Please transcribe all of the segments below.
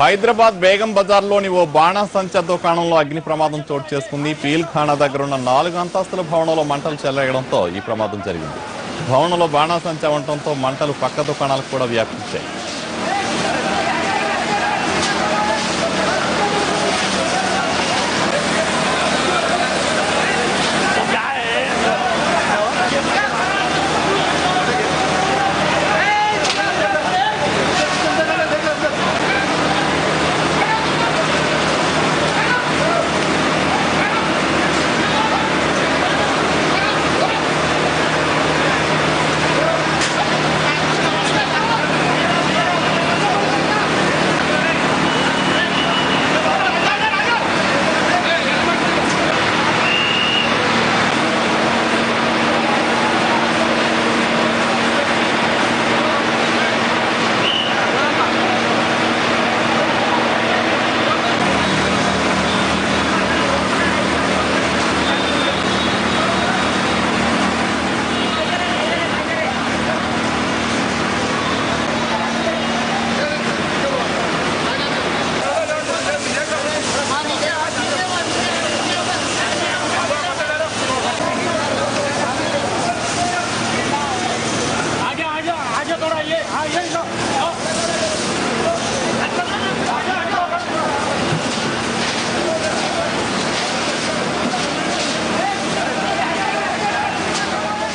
హైదరాబాద్ బేగం బజార్లోని ఓ బాణాసంచా దుకాణంలో అగ్ని ప్రమాదం చోటు చేసుకుంది. పీల్ఖానా దగ్గర ఉన్న 4 అంతస్తుల భవనంలో మంటలు చెలరేగడంతో ఈ ప్రమాదం జరిగింది. భవనంలో బాణాసంచా ఉండటంతో మంటలు పక్క దుకాణాలకు కూడా వ్యాపించాయి.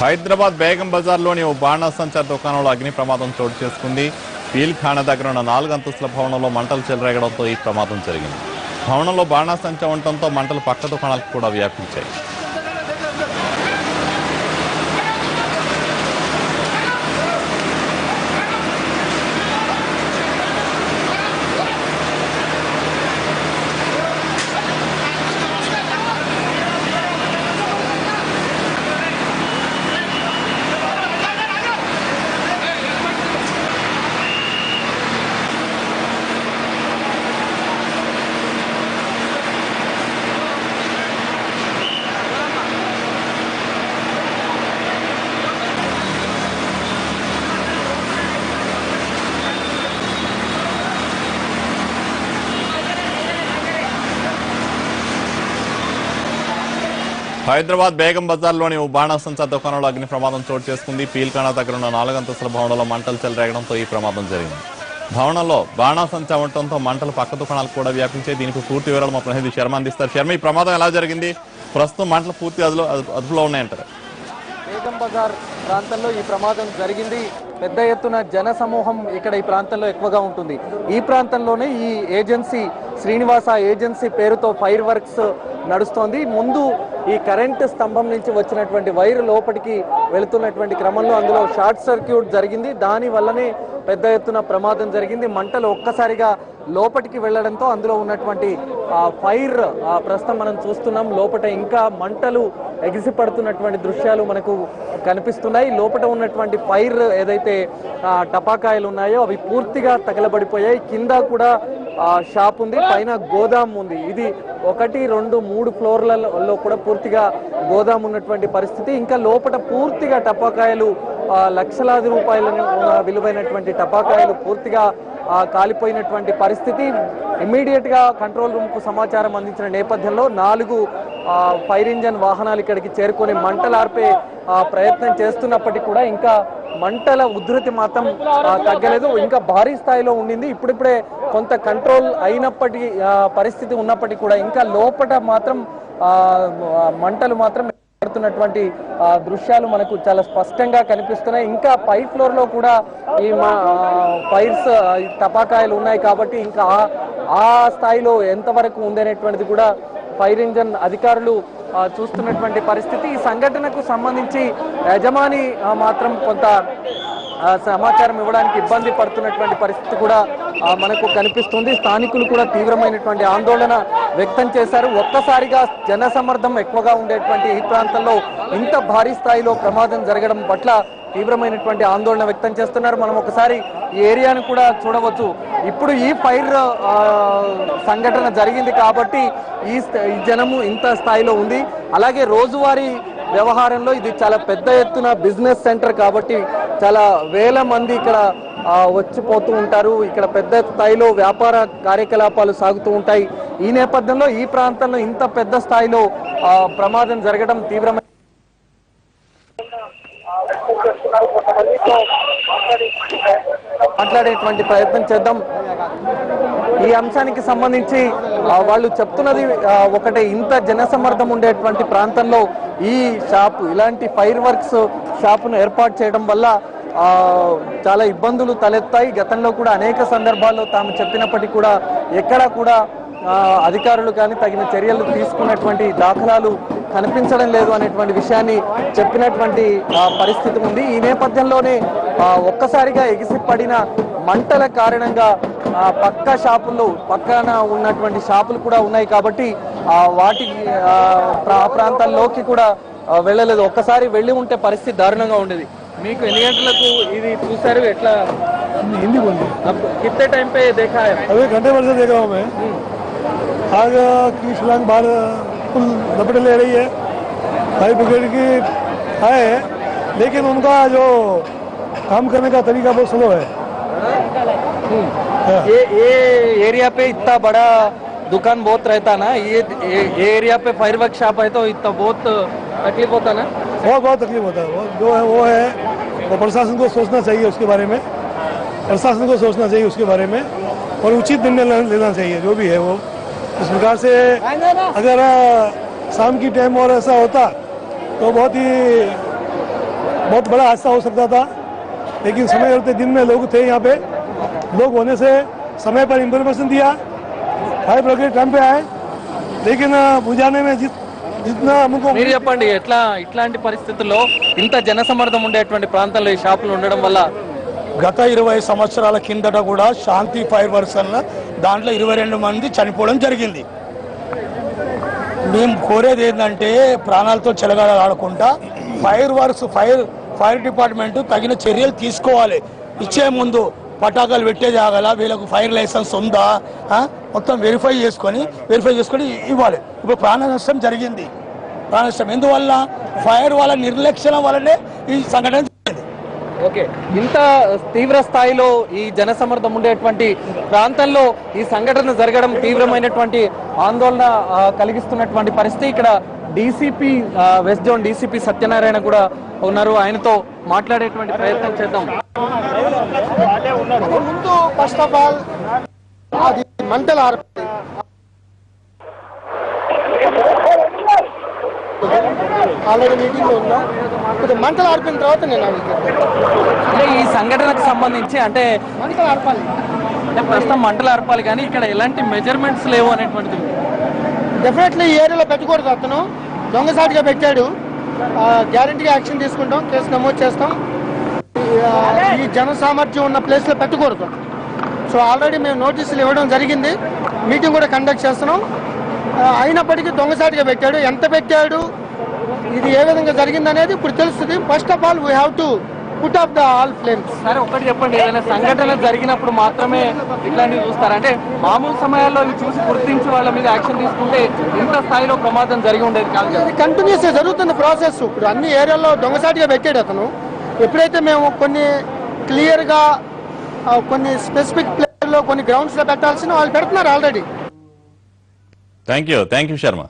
హైదరాబాద్ బేగం బజార్లోని ఓ బాణాసంచా దుకాణంలో అగ్ని ప్రమాదం చోటు చేసుకుంది. పీల్ఖానా దగ్గర ఉన్న 4 అంతస్తుల భవనంలో మంటలు చెలరేగడంతో ఈ ప్రమాదం జరిగింది. భవనంలో బాణాసంచా ఉండటంతో మంటలు పక్క దుకాణాలకు కూడా వ్యాపించాయి. హైదరాబాద్ బేగం బజార్లోని ఓ బాణాసంచా దుకాణంలో అగ్ని ప్రమాదం చోటు చేసుకుంది. పీల్ఖానా దగ్గర ఉన్న 4 అంతస్తుల భవనంలో మంటలు చెలరేగడంతో ఈ ప్రమాదం జరిగింది. భవనంలో బాణాసంచా ఉండటంతో మంటలు పక్క దుకాణాలకు కూడా వ్యాపించాయి. దీనికి పూర్తి వివరాలు మా ప్రతినిధి శర్మ అందిస్తారు. శర్మ, ఈ ప్రమాదం ఎలా జరిగింది? ప్రస్తుతం మంటలు పూర్తి అదుపులో ఉన్నాయంటారు. బేగం బజార్ ప్రాంతంలో ఈ ప్రమాదం జరిగింది. పెద్ద ఎత్తున జన సమూహం ఇక్కడ ఈ ప్రాంతంలో ఎక్కువగా ఉంటుంది. ఈ ప్రాంతంలోనే ఈ ఏజెన్సీ శ్రీనివాస ఏజెన్సీ పేరుతో ఫైర్ వర్క్స్ నడుస్తోంది. ముందు ఈ కరెంటు స్తంభం నుంచి వచ్చినటువంటి వైర్ లోపలికి వెళుతున్నటువంటి క్రమంలో అందులో షార్ట్ సర్క్యూట్ జరిగింది. దాని వల్లనే పెద్ద ఎత్తున ప్రమాదం జరిగింది. మంటలు ఒక్కసారిగా లోపలికి వెళ్లడంతో అందులో ఉన్నటువంటి ఫైర్ ప్రస్తుతం మనం చూస్తున్నాం. లోపల ఇంకా మంటలు ఎగిసిపడుతున్నటువంటి దృశ్యాలు మనకు కనిపిస్తున్నాయి. లోపల ఉన్నటువంటి ఫైర్ ఏదైతే టపాకాయలు ఉన్నాయో అవి పూర్తిగా తగలబడిపోయాయి. కింద కూడా షాప్ ఉంది, పైన గోదాం ఉంది. ఇది 1, 2, 3 ఫ్లోర్లలో కూడా పూర్తిగా గోదాం ఉన్నటువంటి పరిస్థితి. ఇంకా లోపల పూర్తిగా టపాకాయలు లక్షలాది రూపాయలను విలువైనటువంటి టపాకాయలు పూర్తిగా కాలిపోయినటువంటి పరిస్థితి. ఇమ్మీడియట్ గా కంట్రోల్ రూమ్ కు సమాచారం అందించిన నేపథ్యంలో 4 ఫైర్ ఇంజన్ వాహనాలు ఇక్కడికి చేరుకొని మంటలు ఆర్పే ప్రయత్నం చేస్తున్నప్పటికీ కూడా ఇంకా మంటల ఉధృతి మాత్రం తగ్గలేదు. ఇంకా భారీ స్థాయిలో ఉండింది. ఇప్పుడిప్పుడే కొంత కంట్రోల్ అయినప్పటికీ పరిస్థితి ఉన్నప్పటికీ కూడా ఇంకా లోపల మాత్రం మంటలు మాత్రం పడుతున్నటువంటి దృశ్యాలు మనకు చాలా స్పష్టంగా కనిపిస్తున్నాయి. ఇంకా పై ఫ్లోర్ లో కూడా ఈ ఫైర్స్ టపాకాయలు ఉన్నాయి కాబట్టి ఇంకా ఆ స్థాయిలో ఎంతవరకు ఉందనేటువంటిది కూడా ఫైర్ ఇంజన్ అధికారులు చూస్తున్నటువంటి పరిస్థితి. ఈ సంఘటనకు సంబంధించి యజమాని మాత్రం కొంత సమాచారం ఇవ్వడానికి ఇబ్బంది పడుతున్నటువంటి పరిస్థితి కూడా మనకు కనిపిస్తుంది. స్థానికులు కూడా తీవ్రమైనటువంటి ఆందోళన వ్యక్తం చేశారు. ఒక్కసారిగా జనసమ్మర్దం ఎక్కువగా ఉండేటువంటి ఈ ప్రాంతంలో ఇంత భారీ స్థాయిలో ప్రమాదం జరగడం పట్ల తీవ్రమైనటువంటి ఆందోళన వ్యక్తం చేస్తున్నారు. మనం ఒకసారి ఈ ఏరియాను కూడా చూడవచ్చు. ఇప్పుడు ఈ ఫైర్ సంఘటన జరిగింది కాబట్టి ఈ జనము ఇంత స్థాయిలో ఉంది. అలాగే రోజువారీ వ్యవహారంలో ఇది చాలా పెద్ద ఎత్తున బిజినెస్ సెంటర్ కాబట్టి చాలా వేల మంది ఇక్కడ వచ్చిపోతూ ఉంటారు. ఇక్కడ పెద్ద స్థాయిలో వ్యాపార కార్యకలాపాలు సాగుతూ ఉంటాయి. ఈ నేపథ్యంలో ఈ ప్రాంతంలో ఇంత పెద్ద స్థాయిలో ప్రమాదం జరగడం తీవ్రమైన మాట్లాడేటువంటి ప్రయత్నం చేద్దాం. ఈ అంశానికి సంబంధించి వాళ్ళు చెప్తున్నది ఒకటే, ఇంత జనసమ్మర్దం ఉండేటువంటి ప్రాంతంలో ఈ షాపు, ఇలాంటి ఫైర్ వర్క్స్ షాపును ఏర్పాటు చేయడం వల్ల చాలా ఇబ్బందులు తలెత్తాయి. గతంలో కూడా అనేక సందర్భాల్లో తాము చెప్పినప్పటికీ కూడా ఎక్కడా కూడా అధికారులు కానీ తగిన చర్యలు తీసుకున్నటువంటి దాఖలాలు కనిపించడం లేదు అనేటువంటి విషయాన్ని చెప్పినటువంటి పరిస్థితి ఉంది. ఈ నేపథ్యంలోనే ఒక్కసారిగా ఎగిసిపడిన మంటల కారణంగా పక్క షాపుల్లో పక్కన ఉన్నటువంటి షాపులు కూడా ఉన్నాయి కాబట్టి వాటి ప్రాంతాల్లోకి కూడా వెళ్ళలేదు. ఒక్కసారి వెళ్ళి ఉంటే పరిస్థితి దారుణంగా ఉండేది. మీకు ఎన్ని గంటలకు ఇది చూసారు? ఎట్లా हिंदी बोलिए। कितने टाइम पे देखा है? अभी घंटे भर से देख रहा हूँ मैं। आग की छलांग बाहर फुल लपट ले रही है। फायर ब्रिगेड की है, लेकिन उनका जो काम करने का तरीका बहुत स्लो है। ये एरिया पे इतना बड़ा दुकान बहुत रहता ना, ये एरिया पे फायर वर्क शॉप है तो इतना बहुत तकलीफ होता ना? बहुत तकलीफ होता है। वो है वो प्रशासन को सोचना चाहिए उसके बारे में। प्रशासन को सोचना चाहिए उसके बारे में और उचित निर्णय लेना चाहिए जो भी है वो। इस प्रकार से अगर शाम की टाइम और ऐसा होता तो बहुत बड़ा हादसा हो सकता था, लेकिन समय रहते दिन में लोग थे यहाँ पे, लोग होने से समय पर इंफॉर्मेशन दिया, फायर ब्रिगेड टाइम पे आए, लेकिन बुझाने में जितना हमको మీరు చెప్పండి, ఎట్లా ఇట్లాంటి పరిస్థితుల్లో ఇంత జనసమ్మర్దం ఉండేటువంటి ప్రాంతాల్లో ఈ షాపులు ఉండడం వల్ల? గత 20 సంవత్సరాల కిందట కూడా శాంతి ఫైర్ వర్క్స్ అన్న దాంట్లో 22 మంది చనిపోవడం జరిగింది. మేము కోరేది ఏంటంటే ప్రాణాలతో చెలగాడకుండా ఫైర్ డిపార్ట్మెంట్ తగిన చర్యలు తీసుకోవాలి. ఇచ్చే ముందు పటాకాలు పెట్టేది ఆగల, వీళ్ళకు ఫైర్ లైసెన్స్ ఉందా మొత్తం వెరిఫై చేసుకొని ఇవ్వాలి. ఇప్పుడు ప్రాణ నష్టం జరిగింది. ప్రాణ నష్టం ఎందువల్ల? ఫైర్ వాళ్ళ నిర్లక్ష్యం వల్లనే ఈ సంఘటన. ఓకే, ఇంత తీవ్ర స్థాయిలో ఈ జనసమ్మర్దం ఉండేటువంటి ప్రాంతంలో ఈ సంఘటన జరగడం తీవ్రమైనటువంటి ఆందోళన కలిగిస్తున్నటువంటి పరిస్థితి. ఇక్కడ DCP west zone DCP Satyanarayana కూడా ఉన్నారు. ఆయనతో మాట్లాడేటువంటి ప్రయత్నం చేద్దాం. ముందు ఫస్ట్ ఆఫ్ ఆల్ అది మంటలు ఆల్రెడీ మీటింగ్ లో ఉన్నా, మంటలు ఆర్పిన తర్వాత నేను అంటే ఈ సంఘటనకు సంబంధించి అంటే మంటలు ఆర్పాలి అంటే ప్రస్తుతం మంటలు ఆర్పాలి కానీ ఇక్కడ ఎలాంటి మెజర్మెంట్స్ లేవు అనేటువంటిది. డెఫినెట్లీ ఈ ఏరియాలో పెట్టకూడదు. అతను దొంగసాటిగా పెట్టాడు. గ్యారంటీగా యాక్షన్ తీసుకుంటాం, కేసు నమోదు చేస్తాం. ఈ జన సామర్థ్యం ఉన్న ప్లేస్లో పెట్టకూడదు. సో ఆల్రెడీ మేము నోటీసులు ఇవ్వడం జరిగింది, మీటింగ్ కూడా కండక్ట్ చేస్తున్నాం. అయినప్పటికీ దొంగసాటిగా పెట్టాడు. ఎంత పెట్టాడు, ఇది ఏ విధంగా జరిగింది అనేది ఇప్పుడు తెలుస్తుంది. First of all we have to put off the all flames. సరే ఒకటి చెప్పండి, ఏదైనా సంఘటన జరిగినప్పుడు మాత్రమే ఇట్లాంటివి చూస్తారు? అంటే మామూలు సమయాల్లో ఇవి చూసి గుర్తించి వాళ్ళ మీద యాక్షన్ తీసుకుంటే ఇంత స్థాయిలో ప్రమాదం జరిగి ఉండేది కాదు. ఇది కంటిన్యూస్ జరుగుతున్న ప్రాసెస్. ఇప్పుడు అన్ని ఏరియాల్లో దొంగసాటిగా పెట్టాడు అతను. ఎప్పుడైతే మేము కొన్ని క్లియర్గా కొన్ని స్పెసిఫిక్ ప్లేస్లో కొన్ని గ్రౌండ్స్లో పెట్టాల్సిన వాళ్ళు పెడుతున్నారు ఆల్రెడీ. Thank you Sharma.